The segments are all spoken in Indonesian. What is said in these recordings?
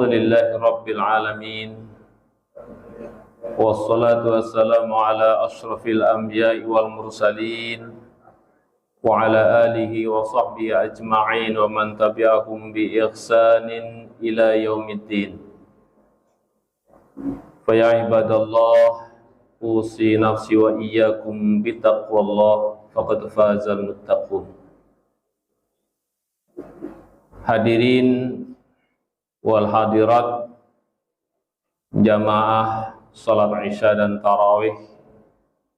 Alhamdulillahi Rabbil Alamin. Wassalatu wassalamu ala ashrafil anbiya'i wal mursalin wa ala alihi wa sahbihi ajma'in wa man tabi'ahum bi ihsanin ila yaumiddin. Fa ya ibadallah, usi nafsi wa iyyakum bi taqwallah faqad fazal muttaqun. Hadirin wal hadirat jamaah salat Isya dan Tarawih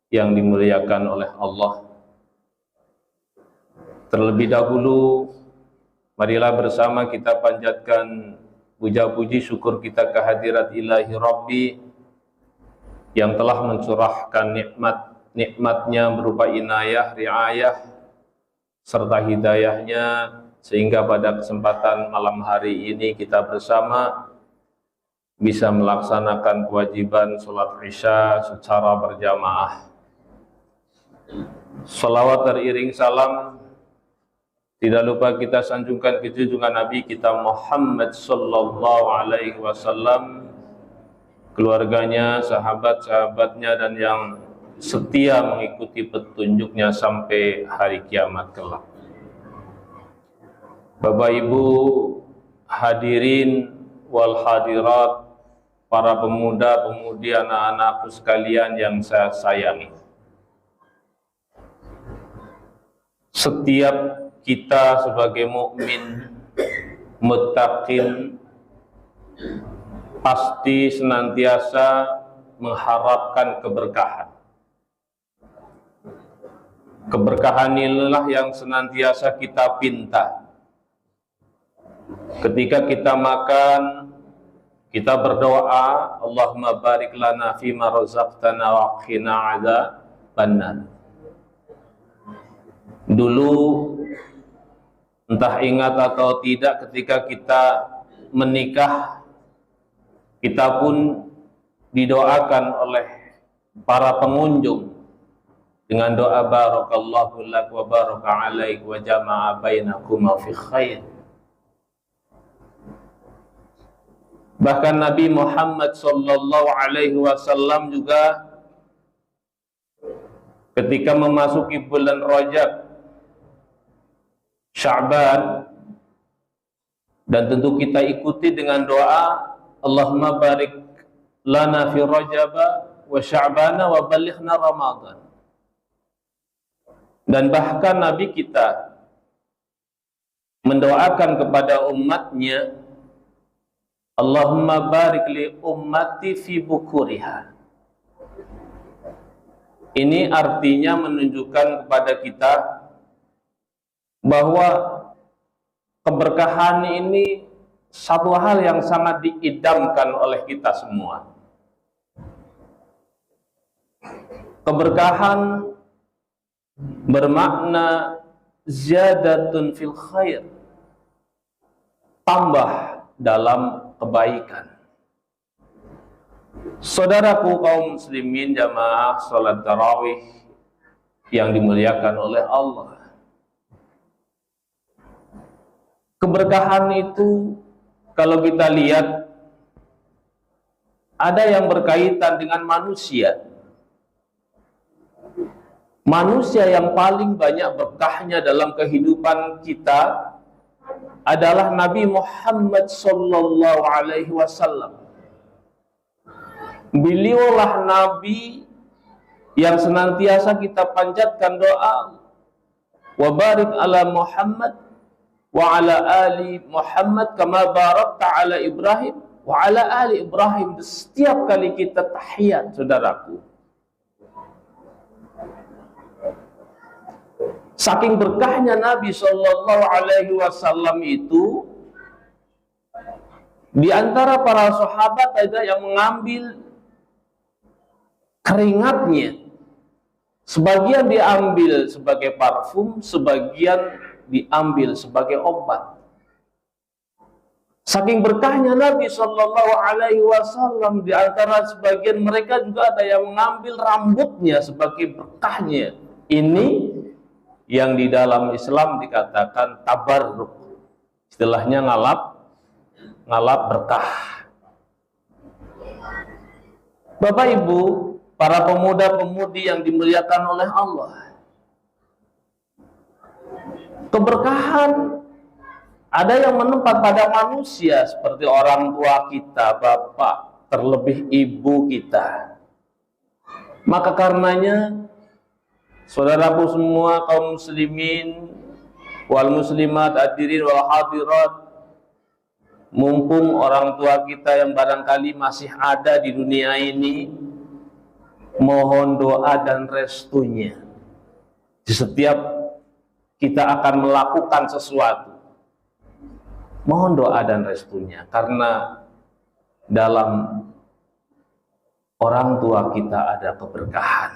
yang dimuliakan oleh Allah. Terlebih dahulu, marilah bersama kita panjatkan puja-puji syukur kita kehadirat Ilahi Rabbi yang telah mencurahkan nikmat-nikmatnya berupa inayah, riayah, serta hidayahnya, sehingga pada kesempatan malam hari ini kita bersama bisa melaksanakan kewajiban sholat Isya secara berjamaah. Salawat teriring salam tidak lupa kita sanjungkan ke junjungan Nabi kita Muhammad sallallahu alaihi wasallam, keluarganya, sahabat-sahabatnya, dan yang setia mengikuti petunjuknya sampai hari kiamat kelak. Bapak Ibu hadirin wal hadirat, para pemuda-pemudi, anak-anakku sekalian yang saya sayangi. Setiap kita sebagai mukmin muttaqin pasti senantiasa mengharapkan keberkahan. Keberkahan inilah yang senantiasa kita pinta. Ketika kita makan, kita berdoa, Allahumma barik lana fima razaqtana wa qina adzabannar. Dulu, entah ingat atau tidak, ketika kita menikah, kita pun didoakan oleh para pengunjung dengan doa barakallahu lak wa baraka alaik wa jama'a bainakuma fi khair. Bahkan Nabi Muhammad sallallahu alaihi wasallam juga ketika memasuki bulan Rajab, Sya'ban, dan tentu kita ikuti dengan doa Allahumma barik lana fi Rajaba wa Sya'bana wa balighna Ramadan. Dan bahkan Nabi kita mendoakan kepada umatnya, Allahumma barik li ummati fi bukuriha. Ini artinya menunjukkan kepada kita bahwa keberkahan ini satu hal yang sangat diidamkan oleh kita semua. Keberkahan bermakna ziyadatun fil khair, tambah dalam kebaikan. Saudaraku kaum muslimin jamaah salat tarawih yang dimuliakan oleh Allah, keberkahan itu kalau kita lihat ada yang berkaitan dengan manusia. Manusia yang paling banyak berkahnya dalam kehidupan kita adalah Nabi Muhammad sallallahu alaihi wasallam. Beliaulah Nabi yang senantiasa kita panjatkan doa, wa barik ala Muhammad wa ala ali Muhammad kama barakta ala Ibrahim wa ala ali Ibrahim. Setiap kali kita tahiyat, saudaraku, saking berkahnya Nabi sallallahu alaihi wasallam itu, di antara para sahabat ada yang mengambil keringatnya, sebagian diambil sebagai parfum, sebagian diambil sebagai obat. Saking berkahnya Nabi sallallahu alaihi wasallam, di antara sebagian mereka juga ada yang mengambil rambutnya sebagai berkahnya. Ini yang di dalam Islam dikatakan tabarruk, istilahnya ngalap berkah. Bapak Ibu, para pemuda-pemudi yang dimuliakan oleh Allah, keberkahan ada yang menempat pada manusia seperti orang tua kita, bapak, terlebih ibu kita. Maka karenanya, saudaraku semua kaum muslimin wal muslimat, hadirin wal hadirat, mumpung orang tua kita yang barangkali masih ada di dunia ini, mohon doa dan restunya di setiap kita akan melakukan sesuatu. Mohon doa dan restunya, karena dalam orang tua kita ada keberkahan.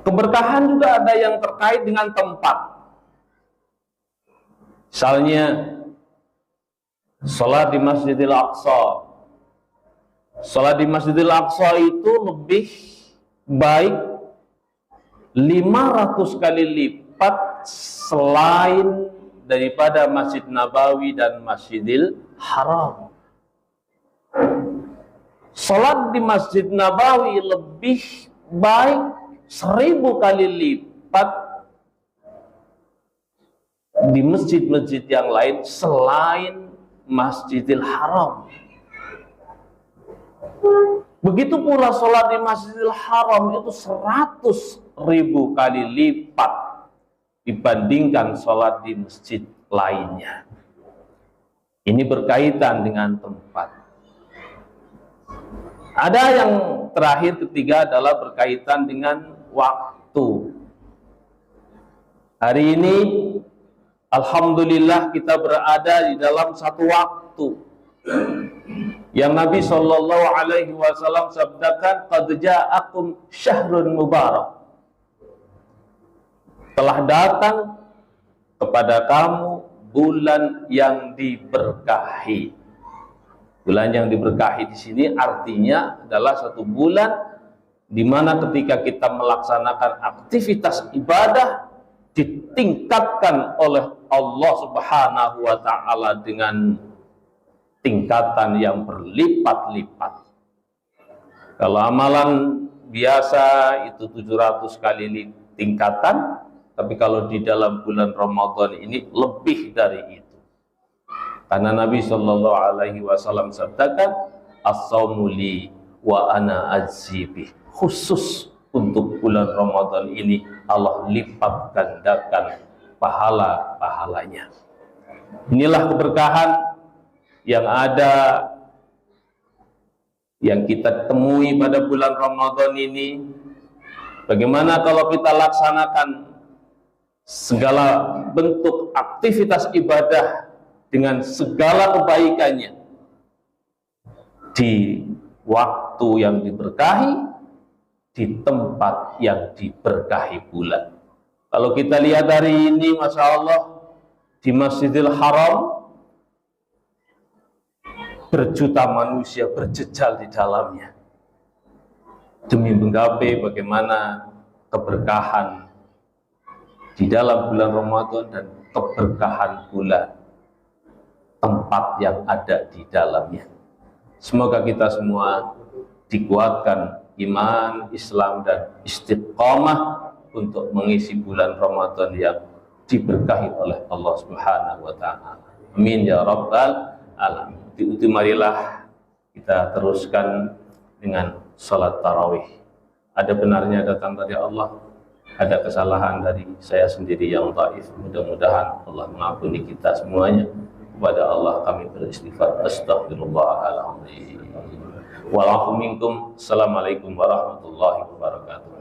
Keberkahan juga ada yang terkait dengan tempat. Misalnya sholat di Masjidil Aqsa. Sholat di Masjidil Aqsa itu lebih baik 500 kali lipat selain daripada Masjid Nabawi dan Masjidil Haram. Sholat di Masjid Nabawi lebih baik 1000 kali lipat di masjid-masjid yang lain selain Masjidil Haram. Begitu pula sholat di Masjidil Haram itu 100.000 kali lipat dibandingkan sholat di masjid lainnya. Ini berkaitan dengan tempat. Ada yang terakhir, ketiga adalah berkaitan dengan waktu. Hari ini alhamdulillah kita berada di dalam satu waktu yang Nabi SAW sabdakan, qad ja'akum syahrun mubarak, telah datang kepada kamu bulan yang diberkahi. Bulan yang diberkahi di sini artinya adalah satu bulan di mana ketika kita melaksanakan aktivitas ibadah ditingkatkan oleh Allah Subhanahu wa taala dengan tingkatan yang berlipat-lipat. Kalau amalan biasa itu 700 kali tingkatan, tapi kalau di dalam bulan Ramadan ini lebih dari itu. Karena Nabi SAW sabdakan, as-saumu li wa ana ajzibih. Khusus untuk bulan Ramadan ini Allah lipat gandakan pahala-pahalanya. Inilah keberkahan yang ada, yang kita temui pada bulan Ramadan ini. Bagaimana kalau kita laksanakan segala bentuk aktivitas ibadah dengan segala kebaikannya di waktu yang diberkahi, di tempat yang diberkahi bulan. Kalau kita lihat hari ini, Masya Allah, di Masjidil Haram berjuta manusia berjejal di dalamnya demi menggapai bagaimana keberkahan di dalam bulan Ramadan dan keberkahan bulan tempat yang ada di dalamnya. Semoga kita semua dikuatkan iman, Islam, dan istiqamah untuk mengisi bulan Ramadan yang diberkahi oleh Allah Subhanahu wa ta'ala. Amin ya rabbal alamin. Itu marilah kita teruskan dengan salat tarawih. Ada benarnya datang dari Allah, ada kesalahan dari saya sendiri yang dhaif. Mudah-mudahan Allah mengampuni kita semuanya. Kepada Allah kami beristighfar, astaghfirullahaladzim. Assalamualaikum warahmatullahi wabarakatuh.